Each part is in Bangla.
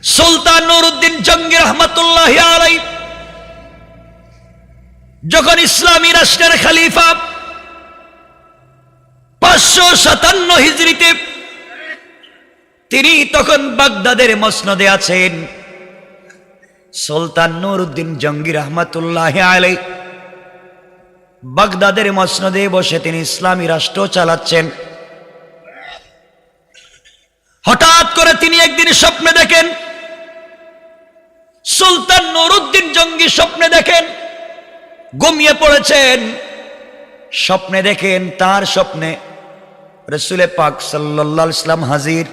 সুলতান নুরউদ্দিন জঙ্গি রহমাতুল্লাহি আলাইহি যখন ইসলামী রাষ্ট্রের খলিফা 557 হিজরিতে তিনি তখন বাগদাদের মসনদে আছেন। সুলতান নুরউদ্দিন জঙ্গি রহমাতুল্লাহি আলাইহি বাগদাদের মসনদে বসে তিনি ইসলামী রাষ্ট্র চালাচ্ছেন। হঠাৎ করে তিনি একদিন স্বপ্নে দেখেন, সুলতান নুরউদ্দিন জঙ্গি স্বপ্নে দেখেন ঘুমিয়ে পড়েছেন। স্বপ্নে দেখেন তার স্বপ্নে রাসূল পাক সাল্লাল্লাহু আলাইহি ওয়াসাল্লাম হাজির।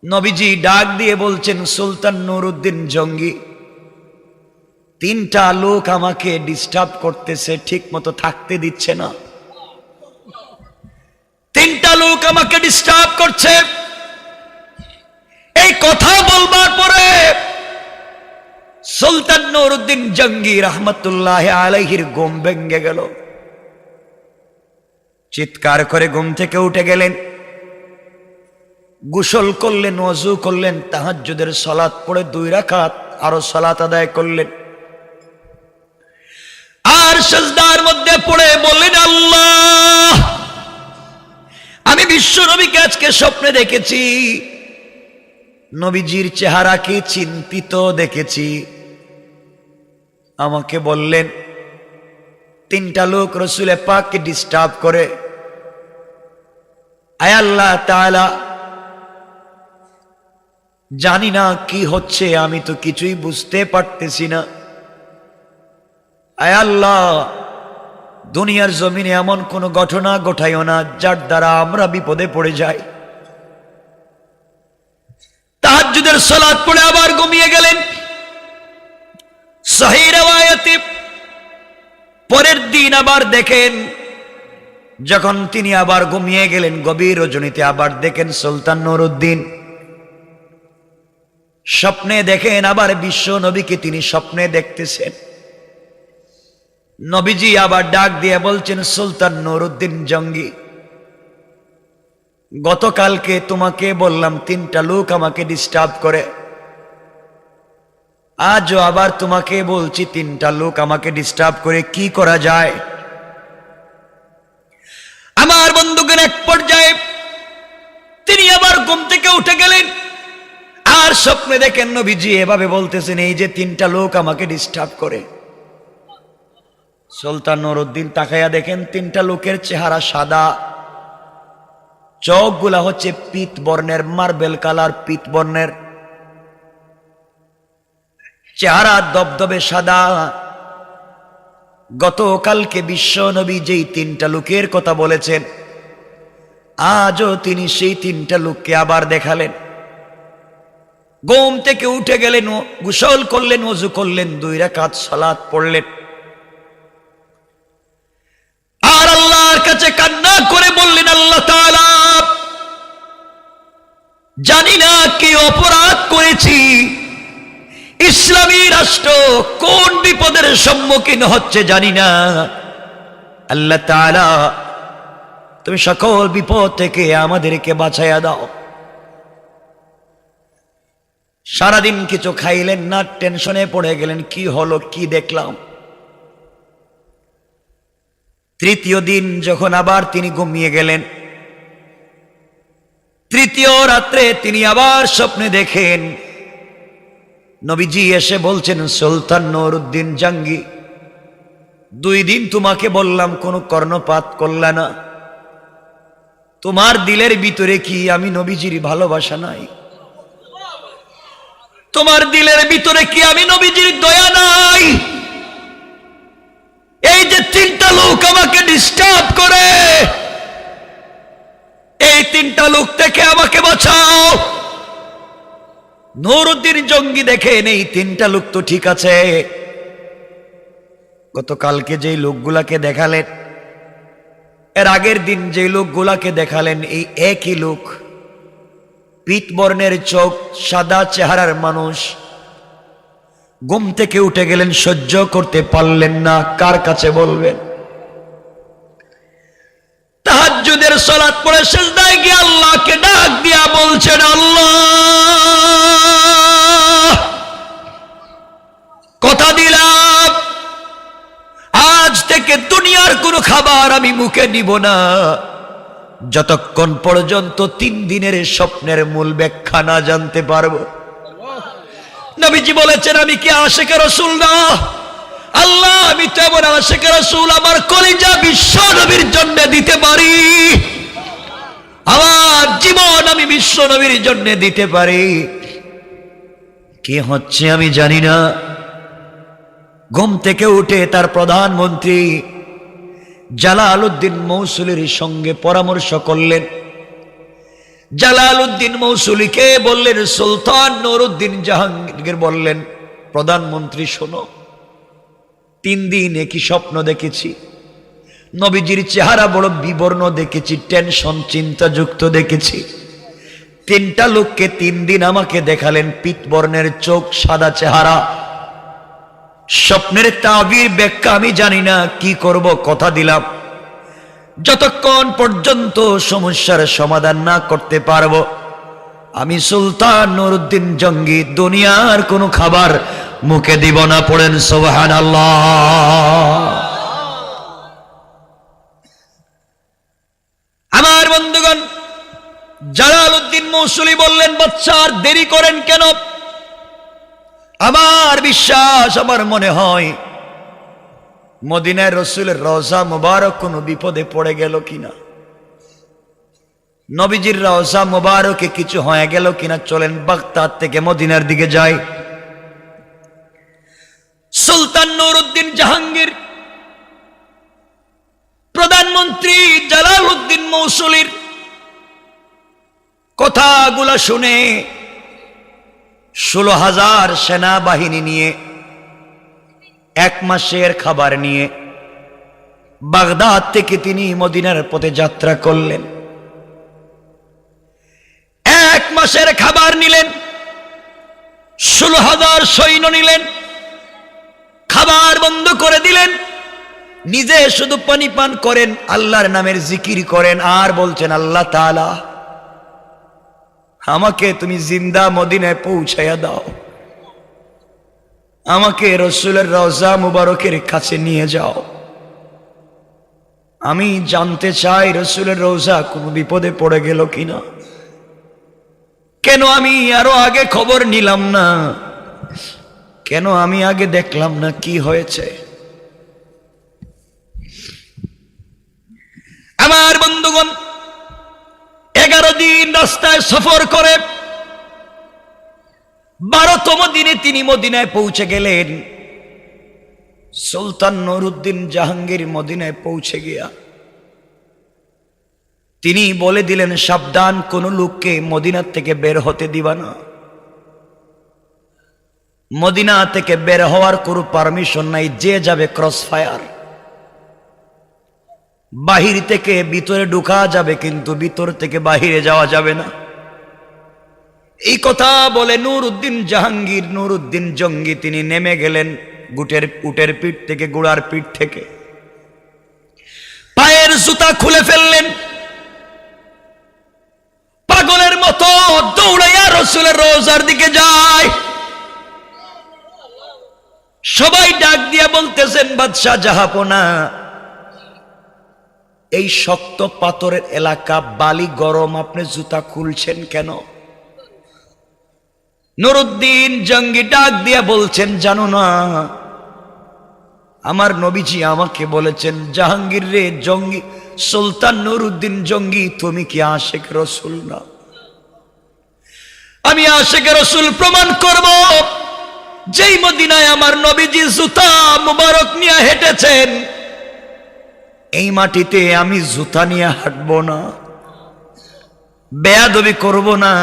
নবীজি ডাক দিয়ে বলছেন, সুলতান নুরউদ্দিন জঙ্গি, 3টা লোক আমাকে ডিস্টার্ব করতেছে, ঠিক মতো থাকতে দিচ্ছে না। 3টা লোক আমাকে ডিস্টার্ব করছে। এই কথা বলবার পরে সুলতান নুরউদ্দিন জঙ্গি রহমাতুল্লাহি আলাইহির ঘুম ভেঙে গেল। চিৎকার করে ঘুম থেকে উঠে গেলেন, গোসল করলেন, ওযু করলেন, তাহাজ্জুদের সালাত পড়ে 2 রাকাত আরো সালাত আদায় করলেন। আর সিজদার মধ্যে পড়ে বললেন, আল্লাহ, আমি বিশ্ব নবীকে আজকে স্বপ্নে দেখেছি, নবীজির চেহারাকে চিন্তিত দেখেছি। আমাকে বললেন 3টা লোক রাসূল পাককে ডিস্টার্ব করে। আয় আল্লাহ তাআলা, জানি না কি হচ্ছে, আমি তো কিছুই বুঝতে পারতেছি না। আয় আল্লাহ, দুনিয়ার জমিনে এমন কোন ঘটনা ঘটাইও না যার দ্বারা আমরা বিপদে পড়ে যাই। তাহাজ্জুদের সালাত পড়ে আবার ঘুমিয়ে গেলেন। সহিহ riwayate পরের দিন আবার দেখেন, যখন তিনি আবার ঘুমিয়ে গেলেন গভীর রজনীতে, আবার দেখেন সুলতান নুরউদ্দিন স্বপ্নে দেখেন আবার বিশ্ব নবীকে তিনি স্বপ্নে দেখতেছেন। নবীজি আবার ডাক দিয়ে বলছেন, সুলতান নুরউদ্দিন জঙ্গি, গতকালকে তোমাকে বললাম 3টা লোক আমাকে ডিস্টার্ব করে, আজও আবার তোমাকে বলছি 3টা লোক আমাকে ডিস্টার্ব করে, কি করা যায়? আমার বন্ধুগণ, এক পর্যায়ে তিনি আবার ঘুম থেকে উঠে গেলেন। আর স্বপ্নে দেখেন নবীজি এভাবে বলতেছেন, এই যে 3টা লোক আমাকে ডিস্টার্ব করে। সুলতান নুরউদ্দিন তাকায়া দেখেন 3টা লোকের চেহারা সাদা, চোখগুলা হচ্ছে পিত বর্ণের, মার্বেল কালার পিত বর্ণের, চেহারা দবদবে সাদা। গতকালকে বিশ্ব নবী যেই 3টা লোকের কথা বলেছেন, আজও তিনি সেই 3টা লোককে আবার দেখালেন। ঘুম থেকে উঠে গেলেন, গোসল করলেন, ওযু করলেন, 2 রাকাত সালাত পড়লেন। আর আল্লাহর কাছে কান্না করে বললেন, আল্লাহ তাআলা, জানি না কি অপরাধ করেছি, ইসলামী রাষ্ট্র কোন বিপদের সম্মুখীন হচ্ছে জানি না। আল্লাহ তাআলা, তুমি সকল বিপদ থেকে আমাদেরকে বাঁচাইয়া দাও। সারাদিন কিছু খাইলেন না, টেনশনে পড়ে গেলেন, কি হলো, কি দেখলাম। 3য় দিন যখন আবার তিনি ঘুমিয়ে গেলেন, 3য় রাত্রে তিনি আবার স্বপ্নে দেখেন নবীজি এসে বলছেন, সুলতান নুরউদ্দিন জঙ্গি, 2 দিন তোমাকে বললাম, কোনো কর্ণপাত করলে না। তোমার দিলের ভিতরে কি আমি নবীজির ভালোবাসা নাই? তোমার দিলের ভিতরে কি আমি নবীজির দয়া নাই? এই যে 3টা লোক আমাকে ডিস্টার্ব করে, এই 3টা লোক থেকে আমাকে বাঁচাও। নুরউদ্দিন জঙ্গি দেখেন এই 3টা লোক তো ঠিক আছে, গতকালকে যেই লোকগুলাকে দেখালেন, এর আগের দিন যে লোকগুলাকে দেখালেন, এই একই লোক, পিত বর্ণের চোখ, সাদা চেহারার মানুষ। ঘুম থেকে উঠে গেলেন, সহ্য করতে পারলেন না, কার কাছে বলবেন? তাহাজ্জুদের সালাত পড়ে সিজদায় গিয়ে আল্লাহকে ডাক দিয়া বলছেন, আল্লাহ, খাবার আমি মুখে নিব না যতক্ষণ পর্যন্ত 3 দিনের স্বপ্নের মূল ব্যাখ্যা না জানতে পারবো। নবীজি বলেছেন, আমি কি আশিক রাসূল না? আল্লাহ, আমি তো এমন আশিক রাসূল, আমার কলিজা বিশ্ব নবীর জন্য দিতে পারি, আমার জীবন আমি বিশ্ব নবীর জন্য দিতে পারি। কি হচ্ছে আমি জানি না। ঘুম থেকে উঠে তার প্রধানমন্ত্রী জালালউদ্দিন মৌসুলির সঙ্গে পরামর্শ করলেন। জালালউদ্দিন মৌসুলিকে বললেন, সুলতান নুরউদ্দিন জাহাঙ্গীর বললেন, প্রধানমন্ত্রী শোনো, 3 দিন একই স্বপ্ন দেখেছি। নবীজির চেহারা বড় বিবর্ণ দেখেছি, টেনশন চিন্তাযুক্ত দেখেছি। 3টা লোককে 3 দিন আমাকে দেখালেন, পিতবর্ণের চোখ, সাদা চেহারা। স্বপ্নের তাবির ব্যাখ্যা আমি জানি না, কি করব? কথা দিলাম যতক্ষণ পর্যন্ত সমস্যার সমাধান না করতে পারবো আমি সুলতান নুরউদ্দিন জঙ্গি দুনিয়ার কোনো খাবার মুখে দিব না। পড়েন সুবহানাল্লাহ। আমার বন্ধুগণ, জালালউদ্দিন মৌসুলি বললেন, বাদশা আর দেরি করেন কেন? আমার বিশ্বাস, আমার মনে হয় মদিনার রসুলের রওজা মুবারক কোনো বিপদে পড়ে গেল কিনা, নবীজির রওজা মুবারকে কিছু হয়ে গেল কিনা। চলেন বাগদাদ থেকে মদিনার দিকে যাই। সুলতান নুরউদ্দিন জাহাঙ্গীর প্রধানমন্ত্রী জালালউদ্দিন মৌসুলির কথাগুলো শুনে 16,000 সেনাবাহিনী নিয়ে 1 মাসের খাবার নিয়ে বাগদাদ থেকে তিনি মদিনার পথে যাত্রা করলেন। 1 মাসের খাবার নিলেন, 16,000 সৈন্য নিলেন, খাবার বন্ধ করে দিলেন। নিজে শুধু পানি পান করেন, আল্লাহর নামের জিকির করেন, আর বলছেন, আল্লাহ তাআলা আমাকে তুমি জিন্দা মদিনায় পৌঁছাইয়া দাও, আমাকে রসুলের রওজা মুবারকের কাছে নিয়ে যাও। আমি জানতে চাই রসুলের রওজা কোনো বিপদে পড়ে গেল কিনা। কেন আমি আরো আগে খবর নিলাম না? কেন আমি আগে দেখলাম না কি হয়েছে? আমার বন্ধুগণ, 11 দিন রাস্তায় সফর করে 12তম দিনে তিনি মদিনায় পৌঁছে গেলেন। সুলতান নুরউদ্দিন জাহাঙ্গীর মদিনায় পৌঁছে গিয়া তিনি বলে দিলেন, সাবধান, কোন লোককে মদিনা থেকে বের হতে দিবা না। মদিনা থেকে বের হওয়ার কোনো পারমিশন নাই, যে যাবে ক্রস ফায়ার। বাহির থেকে ভিতরে ঢুকা যাবে, কিন্তু ভিতর থেকে বাহিরে যাওয়া যাবে না। এই কথা বলে নুরউদ্দিন জাহাঙ্গীর, নুরউদ্দিন জঙ্গি তিনি নেমে গেলেন উটের পিঠ থেকে, ঘোড়ার পিঠ থেকে। পায়ের জুতা খুলে ফেললেন, পাগলের মতো দৌড়াইয়া রসুলের রওজার দিকে যায়। সবাই ডাক দিয়া বলতেছেন, বাদশা জাহাপনা, এই শক্ত পাথরের এলাকা, বালি গরম, আপনি জুতা খুলছেন কেন? নুরউদ্দিন জঙ্গি ডাক দিয়া বলছেন, জানো না, আমার নবীজি আমাকে বলেছেন, জাহাঙ্গীর রে জঙ্গি, সুলতান নুরউদ্দিন জঙ্গি, তুমি কি আশিক রসুল না? আমি আশিক রসুল প্রমাণ করব। যেই মদিনায় আমার নবীজি জুতা মুবারক নিয়ে হেঁটেছেন, এই মাটিতে আমি জুতা নিয়ে হাঁটবো না, বেয়াদবি করব না।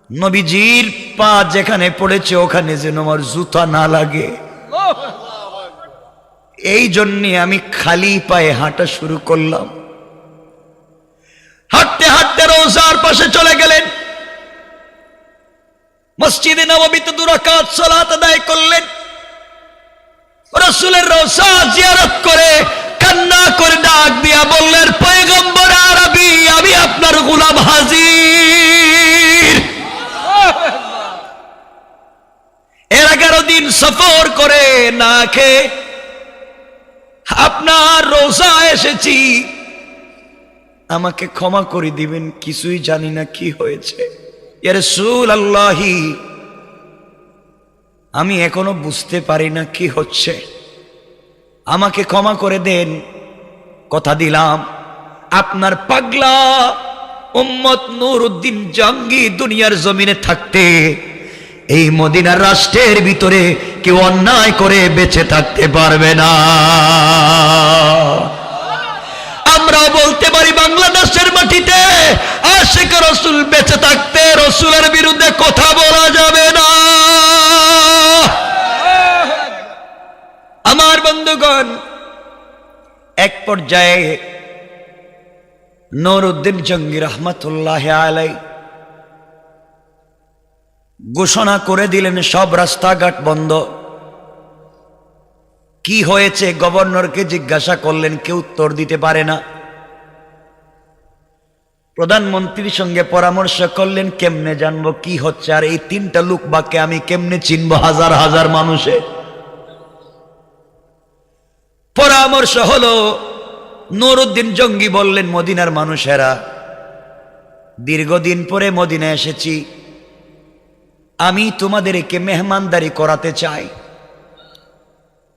নবীজির পা যেখানে পড়েছে ওখানে যেন আমার জুতা না লাগে, এই জন্য আমি খালি পায়ে হাঁটা শুরু করলাম। হাঁটতে হাঁটতে রওজার পাশে চলে গেলেন। মসজিদে নববীতে 2 রাকাত সালাত আদায় করলেন। রাসূলের রওজা জিয়ারত করে কান্না করে ডাক দিয়া বললেন, পয়গম্বর আরবি, আমি আপনার গোলাম হাজির। এর 11 দিন সফর করে না খেয়ে আপনার রোজা এসেছি, আমাকে ক্ষমা করে দিবেন, কিছুই জানি না কি হয়েছে। ইয়া রাসূলুল্লাহি, আমি এখনো বুঝতে পারি না কি হচ্ছে, আমাকে ক্ষমা করে দেন। কথা দিলাম আপনার পাগলা উম্মত নুরউদ্দিন জঙ্গি দুনিয়ার জমিনে থাকতে এই মদিনার রাষ্ট্রের ভিতরে কেউ অন্যায় করে বেঁচে থাকতে পারবে না। আমরা বলতে পারি বাংলাদেশের মাটিতে আশিক রাসূল বেঁচে থাকতে রাসূলের বিরুদ্ধে কথা বলা যাবে না। আমার বন্ধুগণ, এক পর্যায়ে নুরউদ্দিন জঙ্গি রহমতুল্লাহ আলাইহি ঘোষণা করে দিলেন সব রাস্তাঘাট বন্ধ। কি হয়েছে গভর্নরকে জিজ্ঞাসা করলেন, কেউ উত্তর দিতে পারে না। প্রধানমন্ত্রীর সঙ্গে পরামর্শ করলেন, কেমনে জানবো কি হচ্ছে, আর এই তিনটা লোক বাকে আমি কেমনে চিনবো হাজার হাজার মানুষে। পরামর্শ হলো, নুরউদ্দিন জঙ্গি বললেন, মদিনার মানুষেরা, দীর্ঘদিন পরে মদিনা এসেছি, আমি তোমাদেরকে মেহমানদারি করাতে চাই,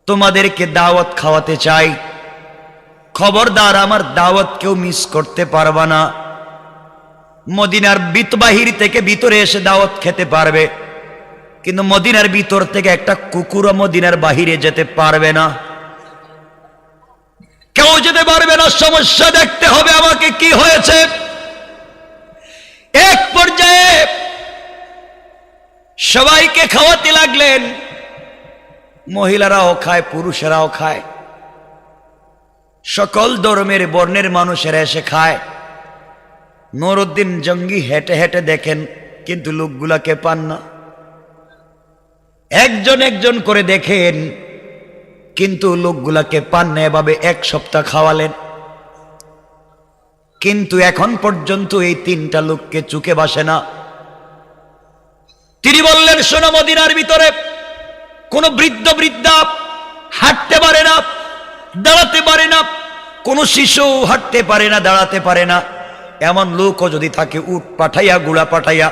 তোমাদেরকে দাওয়াত খাওয়াতে চাই। খবরদার আমার দাওয়াত কেউ মিস করতে পারবা না। মদিনার বাহির থেকে ভিতরে এসে দাওয়াত খেতে পারবে, কিন্তু মদিনার ভিতর থেকে একটা কুকুরও মদিনার বাহিরে যেতে পারবে না, কেউ যেতে পারবে না। সমস্যা দেখতে হবে আমাকে কি হয়েছে। এক পর্যায়ে সবাইকে খাওয়াতে লাগলেন, মহিলারাও খায়, পুরুষেরাও খায়, সকল ধর্মের বর্ণের মানুষেরা এসে খায়। নুরউদ্দিন জঙ্গি হেঁটে হেঁটে দেখেন, কিন্তু লোকগুলাকে পান না। একজন একজন করে দেখেন, কিন্তু লোকগুলাকে পান না। এভাবে এক সপ্তাহ খাওয়ালেন, কিন্তু এখন পর্যন্ত এই তিনটা লোককে চোখে বাসে না। তিনি বললেন, শোনো, মদিনার ভিতরে কোন বৃদ্ধ বৃদ্ধা হাঁটতে পারে না, দাঁড়াতে পারে না, কোন শিশু হাঁটতে পারে না, দাঁড়াতে পারে না। এমন লোকও যদি থাকে, উট পাঠাইয়া গুড়া পাঠাইয়া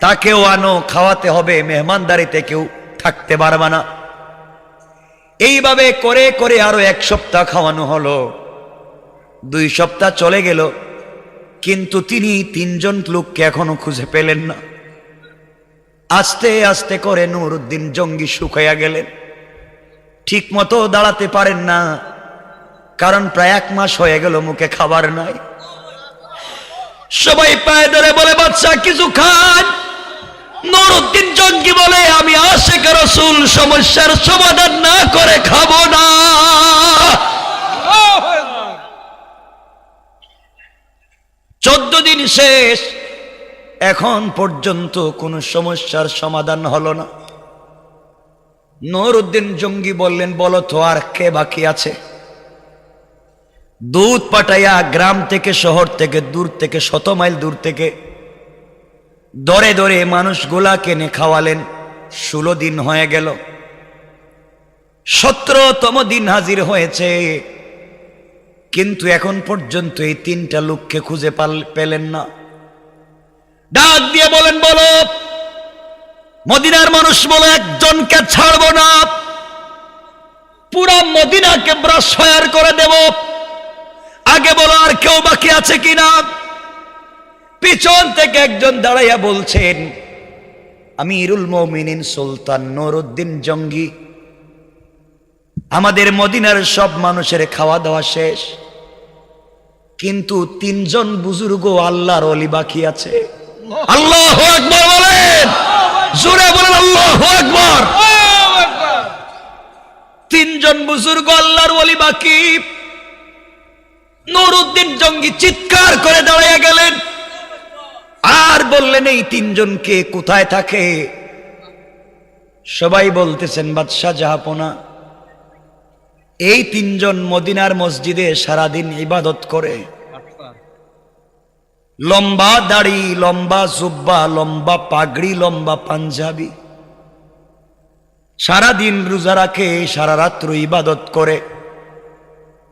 তাকেও আনো, খাওয়াতে হবে, মেহমানদারিতে কেউ থাকতে পারবে না। এইভাবে করে করে আরো এক সপ্তাহ খাওয়ানো হলো। 2 সপ্তাহ চলে গেল, কিন্তু তিনি তিনজন লোককে এখনো খুঁজে পেলেন না। আস্তে আস্তে করে নুরউদ্দিন জঙ্গি শুকাইয়া গেলেন, ঠিক মতো দাঁড়াতে পারেন না, কারণ প্রায় 1 মাস হয়ে গেল মুখে খাবার নাই। সবাই পায়ে ধরে বলে, বাদশা কিছু খান। নুরউদ্দিন জঙ্গি বলে, আমি আশিক রাসূল সমস্যার সমাধান না করে খাবো না। 14 দিন শেষ, এখন পর্যন্ত কোনো সমস্যার সমাধান হলো না। নুরউদ্দিন জঙ্গি বললেন, বলো তো আর কে বাকি আছে? দুধ পাঠাইয়া গ্রাম থেকে, শহর থেকে, দূর থেকে, 100 মাইল দূর থেকে দরে দরে মানুষগুলা কেনে খাওয়ালেন। 16 দিন হয়ে গেল, 17তম দিন হাজির হয়েছে, কিন্তু এখন পর্যন্ত এই তিনটা লোককে খুঁজে পেলেন না। ডাক দিয়ে বলেন, বলো মদিনার মানুষ, বলো একজনকে ছাড়বো না, পুরা মদিনাকে ব্রাশফায়ার করে দেব। আগে বলো আর কেউ বাকি আছে কিনা? পিছন থেকে একজন দাঁড়াইয়া বলছেন, আমিরুল মুমিনিন সুলতান নুরউদ্দিন জঙ্গি, আমাদের মদিনার সব মানুষের খাওয়া দাওয়া শেষ, কিন্তু 3 জন বুজুর্গ আল্লাহর ওলি বাকি আছে। আল্লাহু আকবার বলেন, জোরে বলেন আল্লাহু আকবার। 3 জন বুজুর্গ আল্লাহর ওলি বাকি। নুরউদ্দিন জঙ্গি চিৎকার করে দাঁড়িয়ে গেলেন আর বললেন, এই 3 জনকে কোথায় থাকে? সবাই বলতেছেন, বাদশা জাহাপনা, এই 3 জন মদিনার মসজিদে সারাদিন ইবাদত করে, লম্বা দাড়ি, লম্বা জুব্বা, লম্বা পাগড়ি, লম্বা পাঞ্জাবি, সারাদিন রোজা রাখে, সারা রাত্র ইবাদত করে,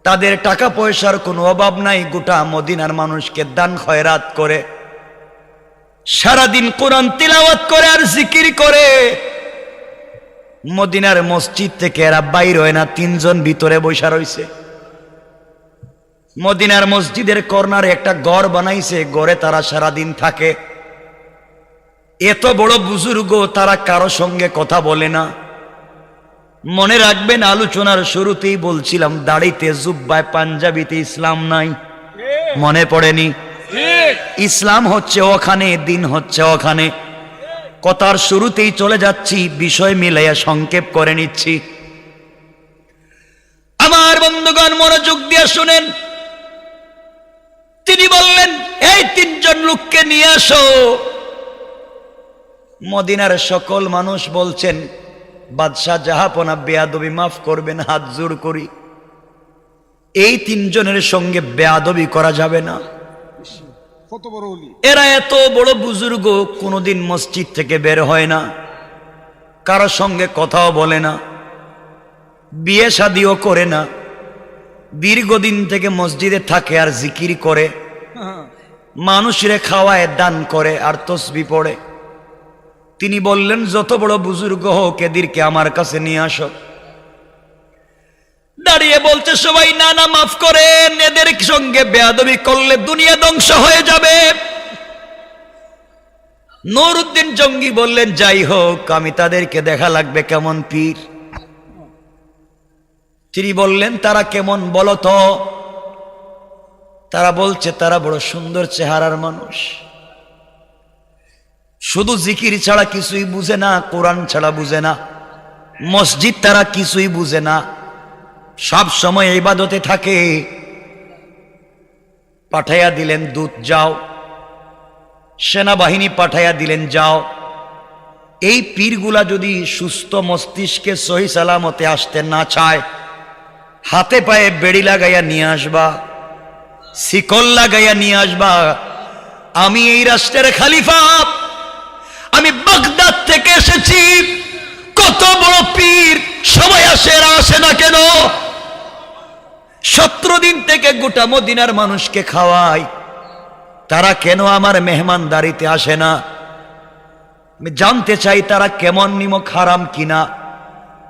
তাদের টাকা পয়সার কোনো অভাব নাই, গোটা মদিনার মানুষকে দান খয়রাত করে, সারাদিন কোরআন তিলাওয়াত করে আর জিকির করে। মদিনার মসজিদ থেকে এরা বাইর হয় না, তিনজন ভিতরে বসা রইছে। মদিনার মসজিদের কর্নারে একটা ঘর বানাইছে, ঘরে তারা সারাদিন থাকে। এত বড় বুজুর্গ, তারা কারো সঙ্গে কথা বলে না। মনে রাখবেন, আলোচনার শুরুতেই বলছিলাম দাড়িতে, জুব্বায়, পাঞ্জাবিতে ইসলাম নাই। মনে পড়েনি? ইসলাম হচ্ছে ওখানে, দিন হচ্ছে ওখানে। কথার শুরুতেই চলে যাচ্ছি, বিষয় মিলাইয়া সংক্ষেপ করে নিচ্ছি। আমার বন্ধুগণ মনোযোগ দিয়ে শুনেন। তিনি বললেন, এই তিনজন লোককে নিয়ে আসো। মদিনার সকল মানুষ বলছেন, বাদশাহ জাহাপনা, বেয়াদবি মাফ করবেন, হাত জোর করি, এই তিনজনের সঙ্গে বেয়াদবি করা যাবে না। এরা এত বড় বুজুর্গ, কোনোদিন মসজিদ থেকে বের হয় না, কারো সঙ্গে কথাও বলে না, বিয়ে শাদিও করে না, দীর্ঘদিন থেকে মসজিদে থাকে আর জিকির করে, মানুষের খাওয়ায়, দান করে আর তসবিহ পড়ে। তিনি বললেন, যত বড় বুজুর্গ হোক, এদেরকে আমার কাছে নিয়ে আসো। দাঁড়িয়ে বলছে সবাই, না না, মাফ করেন, এদের সঙ্গে বেয়াদবি করলে দুনিয়া ধ্বংস হয়ে যাবে। নুরউদ্দিন জঙ্গি বললেন, যাই হোক, আমি তাদেরকে দেখা লাগবে কেমন পীর। তিনি বললেন, তারা কেমন বলো তো? তারা বলছে, তারা বড় সুন্দর চেহারার মানুষ, শুধু জিকির ছাড়া কিছুই বুঝে না, কোরআন ছাড়া বুঝে না, মসজিদ তারা কিছুই বুঝে না, সব সময় ইবাদতে থাকে। পাঠাইয়া দিলেন দূত, যাও। সেনাবাহিনী পাঠাইয়া দিলেন, যাও। এই পীরগুলা যদি সুস্থ মস্তিষ্কে সহি সালামতে আসতে না চায়, হাতে পায়ে বেড়ি লাগাইয়া নিয়ে আসবা, শিকল লাগাইয়া নিয়ে আসবা। আমি এই রাষ্ট্রের খলিফা, আমি বাগদাদ থেকে এসেছি। কত বড় পীর, সবাই আসে, এরা আসে না কেন? 17 দিন থেকে গোটা মদিনার মানুষকে খাওয়াই, তারা কেন আমার মেহমানদারিতে আসে না? আমি জানতে চাই তারা কেমন নিমক হারাম কিনা,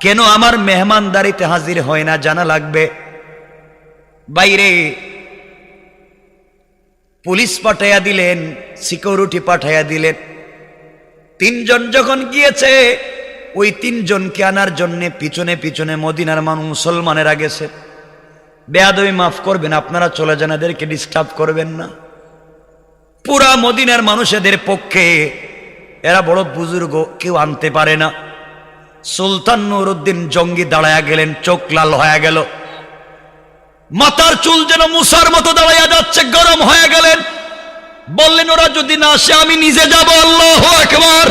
কেন আমার মেহমানদারিতে হাজির হয় না, জানা লাগবে। বাইরে পুলিশ পাঠাইয়া দিলেন, সিকিউরিটি পাঠাইয়া দিলেন। তিনজন যখন গিয়েছে, ওই তিনজনকে আনার জন্য পিছনে পিছনে মদিনার মানুষ, মুসলমানেরা গেছে। বেয়াদবি মাফ করবেন, আপনারা চলে যান, এদেরকে ডিস্টার্ব করবেন না। পুরা মদিনার মানুষেদের পক্ষে এরা বড় বুজুর্গ, কেউ আনতে পারে না। সুলতান নুরউদ্দিন জঙ্গি দাঁড়ায়া গেলেন, চোখ লাল হয়ে গেল, মাথার চুল যেন মুসার মতো দাঁড়াইয়া যাচ্ছে, গরম হয়ে গেলেন। বললেন, ওরা যদি না আসে আমি নিজে যাব। আল্লাহু আকবার।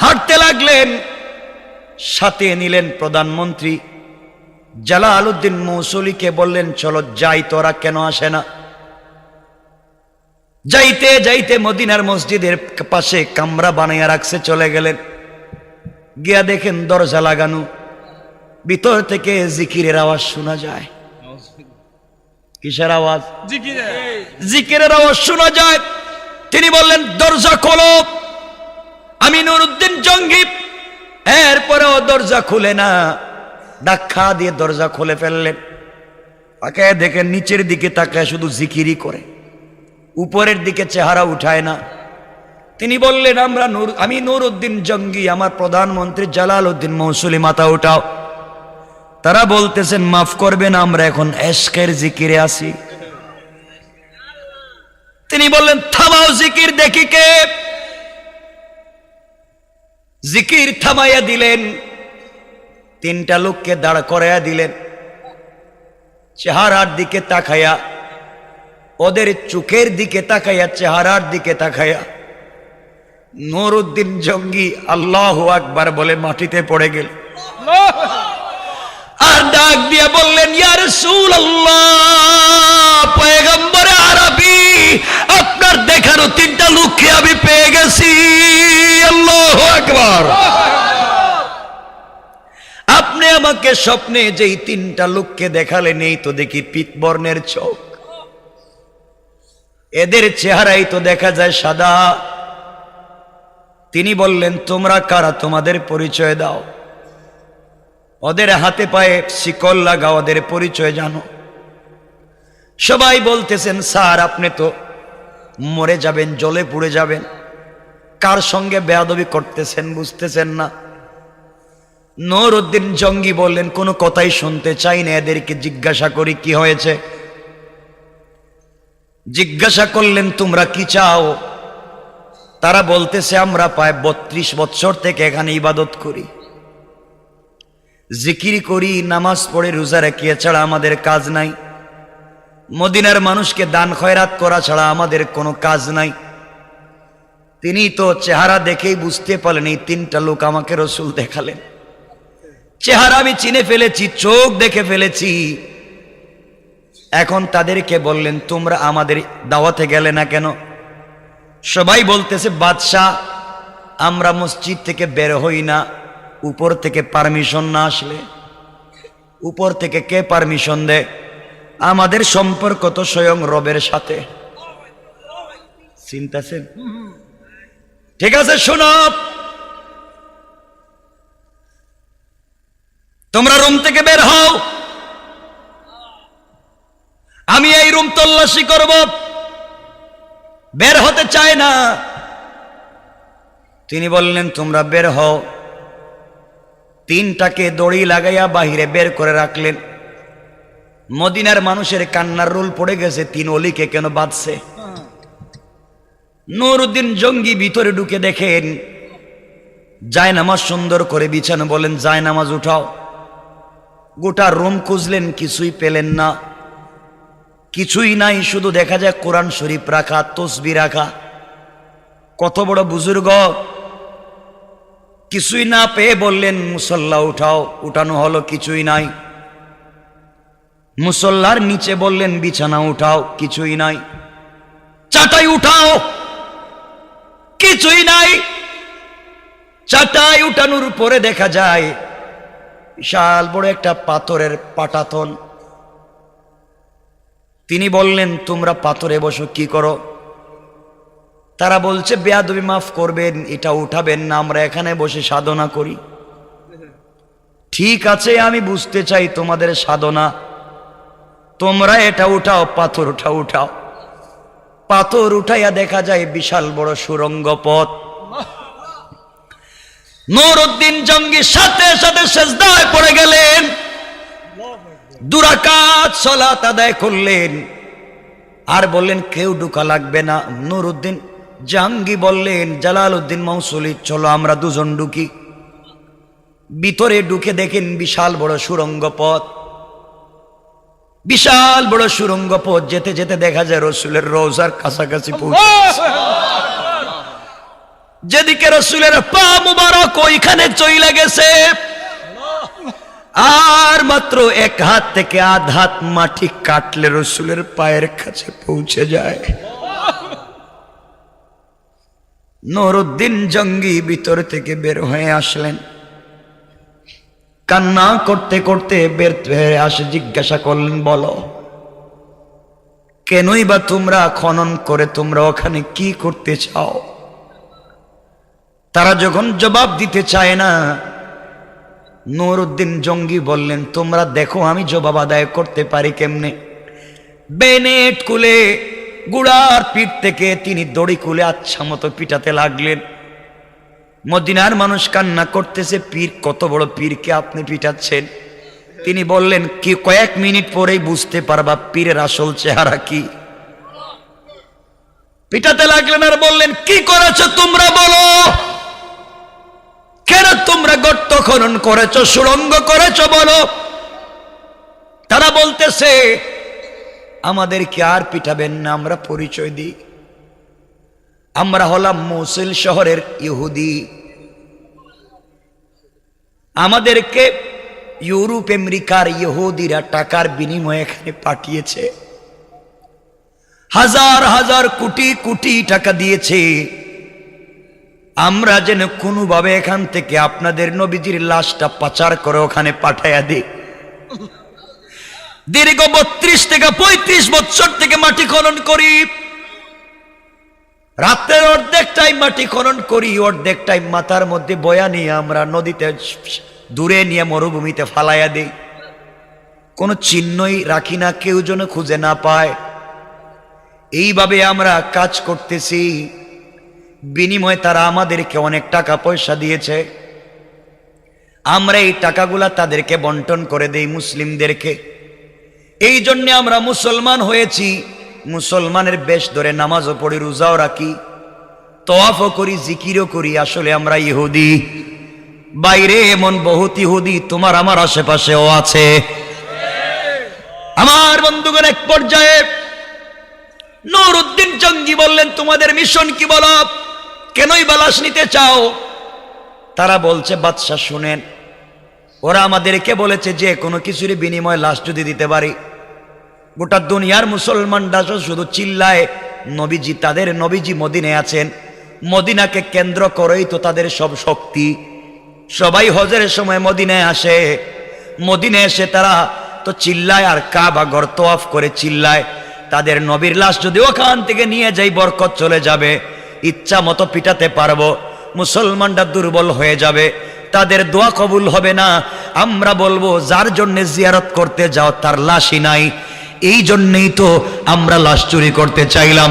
হাঁটতে লাগলেন, সাথে নিলেন প্রধানমন্ত্রী জালালউদ্দিন মৌসুলিকে, বললেন, চলো যাই, তোরা কেন আসে না? যাইতে যাইতে মদিনার মসজিদের পাশে কামরা বানাইয়া রাখছে, চলে গেলেন। গিয়া দেখেন দরজা লাগানো, ভিতর থেকে জিকিরের আওয়াজ শোনা যায়। কিসের আওয়াজ? জিকিরের আওয়াজ শোনা যায়। তিনি বললেন, দরজা খোলো। আমি নুরউদ্দিন জঙ্গি। এরপরেও দরজা খুলে না, ধাক্কা দিয়ে দরজা খুলে ফেললেন। তাকায় দেখেন, নিচের দিকে তাকায় শুধু জিকিরই করে, উপরের দিকে চেহারা উঠায় না। তিনি বললেন, আমি নুরউদ্দিন জঙ্গি, আমার প্রধানমন্ত্রী জালালউদ্দিন মৌসুলি, মাথা উঠাও। তারা বলতেছেন, মাফ করবেন, আমরা এখন এশকের জিকিরে আছি। তিনি বললেন, থামাও জিকির, দেখি কে। জিকির থামাইয়া দিলেন, তিনটা লোককে দাঁড় করাইয়া দিলেন। চেহারার দিকে তাকাইয়া, ওদের চোখের দিকে তাকাইয়া, চেহারার দিকে তাকাইয়া নুরউদ্দিন জঙ্গি আল্লাহু আকবার বলে মাটিতে পড়ে গেল। আর ডাক দিয়ে বললেন, ইয়া রাসূলুল্লাহ, পয়গম্বরে আরবি, আপনার দেখানো তিনটা লোককে আমি পেয়ে গেছি। আল্লাহু আকবার। আপনি আমার আমাকে স্বপ্নে যেই তিনটা লোককে দেখালেন এই তো দেখি পিতবর্ণের চোখ, এদের চেহারাই তো দেখা যায় সাদা। তিনি বললেন তোমরা কারা, তোমাদের পরিচয় দাও। ওদের হাতে পায়ে শিকল লাগা, ওদের পরিচয় জানো। সবাই বলতেছেন স্যার আপনি তো মরে যাবেন, জলে পুড়ে যাবেন, কার সঙ্গে বেয়াদবি করতেছেন বুঝতেছেন না। নুরউদ্দিন জঙ্গি বললেন কোনো কথাই শুনতে চাই না, এদেরকে জিজ্ঞাসা করি কি হয়েছে। জিজ্ঞাসা করলেন তোমরা কি চাও? তারা বলতেছে আমরা প্রায় 32 বছর থেকে এখানে ইবাদত করি, জিকির করি, নামাজ পড়ে, রোজা রাখি, ছাড়া আমাদের কাজ নাই। মদিনার মানুষকে দান খয়রাত করা ছাড়া আমাদের কোনো কাজ নাই। তিনি তো চেহারা দেখেই বুঝতে পারলেন এই তিনটা লোক আমাকে রসুল দেখালেন। চেহারা আমি চিনে ফেলেছি, চোখ দেখে ফেলেছি। এখন তাদেরকে বললেন তোমরা আমাদের দাওয়াতে গেলে না কেন? সবাই বলতেছে বাদশাহ আমরা মসজিদ থেকে বের হই না উপর থেকে পারমিশন না আসলে। উপর থেকে কে পারমিশন দেয়? আমাদের সম্পর্ক তো স্বয়ং রবের সাথে। চিন্তাছেন? ঠিক আছে শোনো, তোমরা রুম থেকে বের হও, আমি এই রুম তল্লাশি করব। বের হতে চায় না। তিনি বললেন তোমরা বের হও। তিনটাকে দড়ি লাগাইয়া বাহিরে বের করে রাখলেন। মদিনার মানুষের কান্নার রোল পড়ে গেছে, তিন অলিকে কেন বাঁধছে। নুরউদ্দিন জঙ্গি ভিতরে ঢুকে দেখেন জায়নামাজ সুন্দর করে বিছানো, বলেন জায়নামাজ উঠাও। গোটা রুম খুঁজলেন, কিছুই পেলেন না, কিছুই নাই, শুধু দেখা যায় কোরআন শরীফ রাখা, তসবিহ রাখা। কত বড় বুজুর্গ! কিছুই না পেয়ে বললেন মুসল্লা উঠাও। উঠানো হলো, কিছুই নাই। মুসল্লার নিচে বললেন বিছানা উঠাও, কিছুই নাই। চাটাই উঠাও, কিছুই নাই। চাটাই উঠানোর পরে দেখা যায় বিশাল বড় একটা পাথরের পাটাতন। তিনি বললেন তোমরা পাথরে বসো, কি করো? তারা বলছে বেয়াদবি মাফ করবেন, এটা উঠাবেন না, আমরা এখানে বসে সাধনা করি। ঠিক আছে আমি বুঝতে চাই তোমাদের সাধনা, তোমরা এটা উঠাও, পাথর উঠাও। পাথর উঠাইয়া দেখা যায় বিশাল বড় সুরঙ্গ পথ। নুরউদ্দিন জঙ্গি সাথে সাথে সিজদায় পড়ে গেলেন, 2 রাকাত সালাত আদায় করলেন, আর বললেন কেউ ঢুকা লাগবে না। নুরউদ্দিন জঙ্গি বললেন জালালউদ্দিন মৌসুলি চলো আমরা দুজন ঢুকি। ভিতরে ঢুকে দেখেন বিশাল বড় সুরঙ্গ পথ। বিশাল বড় সুরঙ্গ পথ, যেতে যেতে দেখা যায় রসুলের রওজার কাছাকাছি পৌঁছে। যেদিকে রসুলের পা মুবারক ওইখানে চইলা গেছে, আর মাত্র 1 হাত থেকে আধ হাত মাটি কাটলে রসুলের পায়ের কাছে পৌঁছে যায়। নুরউদ্দিন জঙ্গি ভিতর থেকে বের হয়ে আসলেন, কান্না করতে করতে বের হয়ে আসে। জিজ্ঞাসা করলেন বলো কেনই বা তোমরা খনন করে তোমরা ওখানে কি করতে চাও? তারা যখন জবাব দিতে চায় না, নুরউদ্দিন জঙ্গি বললেন তোমরা দেখো আমি জবাব আদায় করতে পারি কেমনে। বেনেট খুলে গুড়ার পিঠ থেকে তিনি দড়ি খুলে আচ্ছা মতো পিটাতে লাগলেন। মদিনার মানুষ কান্না করতেছে, পীর, কত বড় পীরকে আপনি পিটাচ্ছেন? তিনি বললেন কি কয়েক মিনিট পরেই বুঝতে পারবা পীরের আসল চেহারা কি। পিটাতে লাগলেন আর বললেন কি করেছো তোমরা বলো, কেন তোমরা গর্ত খনন করেছো, সুড়ঙ্গ করেছো বলো। তারা বলতেছে আমাদেরকে আর পিটাবেন না, আমরা পরিচয় দিই, আমরা হলাম মৌসুল শহরের ইহুদি। আমাদেরকে ইউরোপ আমেরিকার ইহুদিরা টাকার বিনিময়ে এখানে পাঠিয়েছে, হাজার হাজার কোটি কোটি টাকা দিয়েছে। আমরা যেন কোনোভাবে এখান থেকে আপনাদের নবীজির লাশটা পাচার করে ওখানে পাঠাইয়া দিই। দীর্ঘ 32 থেকে 35 বছর থেকে মাটি খনন করি, রাতের অর্ধেক টাইম মাটি খনন করি, অর্ধেক টাইম মাথার মধ্যে বয়া নিয়ে আমরা নদীতে দূরে নিয়ে মরুভূমিতে ফালাইয়া দিই। কোনো চিহ্নই রাখি না, কেউ যেন খুঁজে না পায়। এইভাবে আমরা কাজ করতেছি, বিনিময়ে তারা আমাদেরকে অনেক টাকা পয়সা দিয়েছে। আমরা এই টাকাগুলা তাদেরকে বন্টন করে দেই মুসলিমদেরকে। এই জন্য আমরা মুসলমান হয়েছি, মুসলমানের বেশ ধরে নামাজও পড়ি, রোজাও রাখি, তওয়াফও করি, জিকিরও করি। আসলে আমরা ইহুদি। বাইরে এমন বহুত ইহুদি তোমার আমার আশেপাশেও আছে। আমার বন্ধুগণ, এক পর্যায়ে নুরউদ্দিন জঙ্গি বললেন, তোমাদের মিশন কি বলো, কেনই বালাশ নিতে চাও? তারা বলছে, বাদশা শুনেন, ওরা আমাদেরকে বলেছে যে কোনো কিছুর বিনিময়ে লাশ যদি দিতে পারি, গোটা দুনিয়ার মুসলমানরা শুধু চিল্লায় নবীজি, তাদের নবীজি মদিনায় আছেন, মদিনাকে কেন্দ্র করেই তো তাদের সব শক্তি। সবাই হজের সময় মদিনায় আসে, মদিনায় এসে তারা তো চিল্লায় আর কাবা ঘর তওয়াফ করে চিল্লায়। তাদের নবীর লাশ যদি ওখান থেকে নিয়ে যাই, বরকত চলে যাবে, ইচ্ছা মতো পিটাতে পারবো, মুসলমানরা দুর্বল হয়ে যাবে, তাদের দোয়া কবুল হবে না। আমরা বলবো, যার জন্য জিয়ারত করতে যাও তার লাশই নাই, এই জন্যই তো আমরা লাশ চুরি করতে চাইলাম।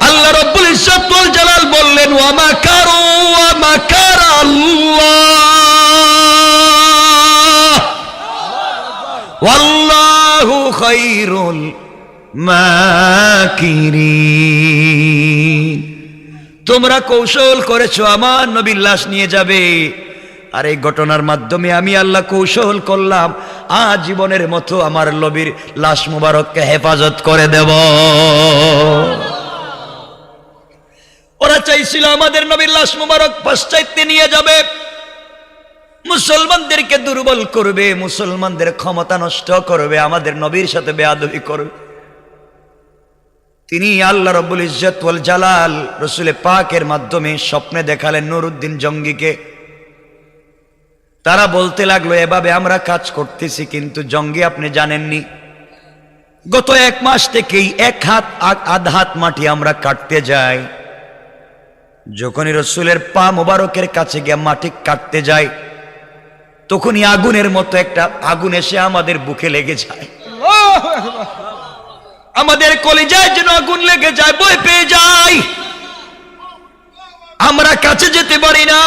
আল্লাহ রাব্বুল ইজ্জত ওয়াল জালাল বললেন, ওয়া মাকারু ওয়া মাকারাল্লাহ ওয়াল্লাহু খায়রুল মাকিরিন। তোমরা কৌশল করেছো আমার নবীর লাশ নিয়ে যাবে, আর এই ঘটনার মাধ্যমে আমি আল্লাহ কৌশল করলাম আজীবনের মতো আমার নবীর লাশ মুবারককে হেফাজত করে দেব। ওরা চাইছিল আমাদের নবীর লাশ মুবারক পাশ্চাত্যে নিয়ে যাবে, মুসলমানদেরকে দুর্বল করবে, মুসলমানদের ক্ষমতা নষ্ট করবে, আমাদের নবীর সাথে বেয়াদবি করবে। তিনি আল্লাহ রাব্বুল ইজ্জত ওয়াল জালাল রাসূল পাকের মাধ্যমে স্বপ্নে দেখালেন নুরউদ্দিন জঙ্গিকে। তারা বলতে লাগলো, এভাবে আমরা কাজ করতেছি, কিন্তু জঙ্গি আপনি জানেননি, গত 1 মাস থেকেই 1 হাত আধা হাত মাটি আমরা কাটতে যাই। যখনই রসুলের পা মোবারকের কাছে গিয়ে মাটি কাটতে যাই, তখনই আগুনের মতো একটা আগুন এসে আমাদের বুকে লেগে যায়, আমাদের কলিজায় যেন আগুন লেগে যায়, ভয় পেয়ে যাই, আমরা কাছে যেতে পারি না।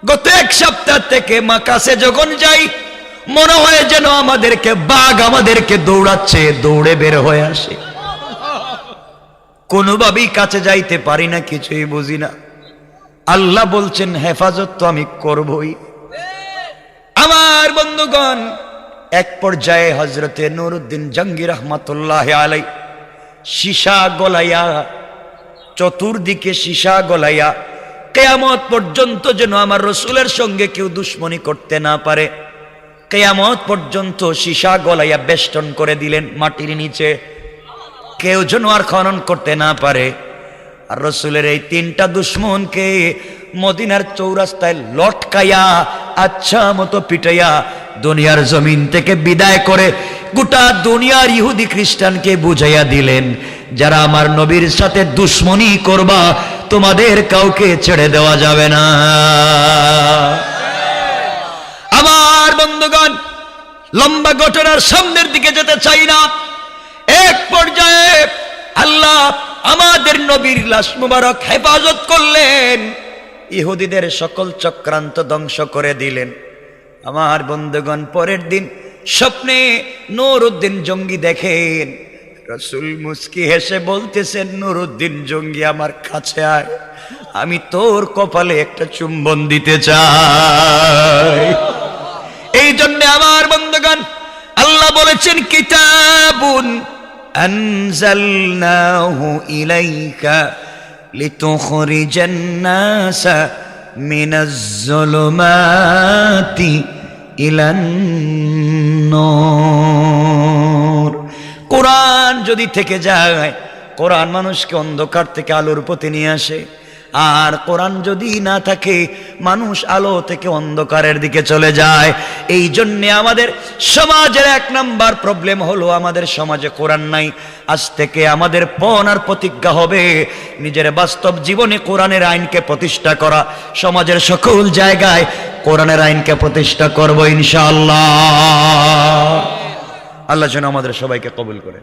গত 1 সপ্তাহ থেকে মা কাছে যখন যাই, মনে হয় যেন আমাদেরকে বাঘ আমাদেরকে দৌড়াচ্ছে, দৌড়ে বের হয়ে আসে, কোনোভাবেই কাছে যাইতে পারি না, কিছুই বুঝি না। আল্লাহ বলছেন, হেফাজত তো আমি করবই। আমার বন্ধুগণ, এক পর্যায়ে হযরতে নুরউদ্দিন জঙ্গি রাহমাতুল্লাহ আলাইহি সীসা গলাইয়া, চতুর্দিকে সীসা গলাইয়া, কিয়ামত পর্যন্ত যেন আমার রসুলের সঙ্গে কেউ দুশ্মনী করতে না পারে, কিয়ামত পর্যন্ত সীসা গলাইয়া বেষ্টন করে দিলেন মাটির নিচে, কেউ যেন আর খনন করতে না পারে। আর রসুলের এই 3টা দুশ্মনকে মদিনার চৌরাস্তায় লটকাইয়া, আচ্ছা মতো পিটাইয়া দুনিয়ার জমিন থেকে বিদায় করে গোটা দুনিয়ার ইহুদি খ্রিস্টানকে বুঝাইয়া দিলেন, যারা আমার নবীর সাথে দুশ্মনী করবা, তোমাদের কাউকে ছেড়ে দেওয়া যাবে না। আমার বন্ধুগণ, লম্বা ঘটনার সামনের দিকে যেতে চাই না। এক পর্যায়ে আল্লাহ আমাদের নবীর লাশ মুবারক হেফাজত করলেন, ইহুদিদের সকল চক্রান্ত ধ্বংস করে দিলেন। আমার বন্ধুগণ, পরের দিন স্বপ্নে নুরউদ্দিন জঙ্গি দেখেন, রাসূল মুস্কি হেসে বলতেছেন, নুরউদ্দিন জঙ্গি আমার কাছে আয়, আমি তোর কপালে একটা চুম্বন দিতে চাই। এই জন্য আমার বন্ধুগণ, আল্লাহ বলেছেন, কিতাবুন আনজালনাহু ইলাইকা লিতুখরিজান নাসা মিনাজ যুলুমাতি ইলান নূর। কোরআন যদি থেকে যায়, কোরআন মানুষকে অন্ধকার থেকে আলোর পথে নিয়ে আসে। আর কোরআন যদি না থাকে মানুষ আলো থেকে অন্ধকারের দিকে চলে যায়। এই জন্যে আমাদের সমাজের 1 নাম্বার প্রবলেম হলো আমাদের সমাজে কোরআন নাই। আজ থেকে আমাদের পণ আর প্রতিজ্ঞা হবে নিজের বাস্তব জীবনে কোরআনের আইনকে প্রতিষ্ঠা করা, সমাজের সকল জায়গায় কোরআনের আইনকে প্রতিষ্ঠা করব ইনশাআল্লাহ। আল্লাহ যেন আমাদের সবাইকে কবুল করে।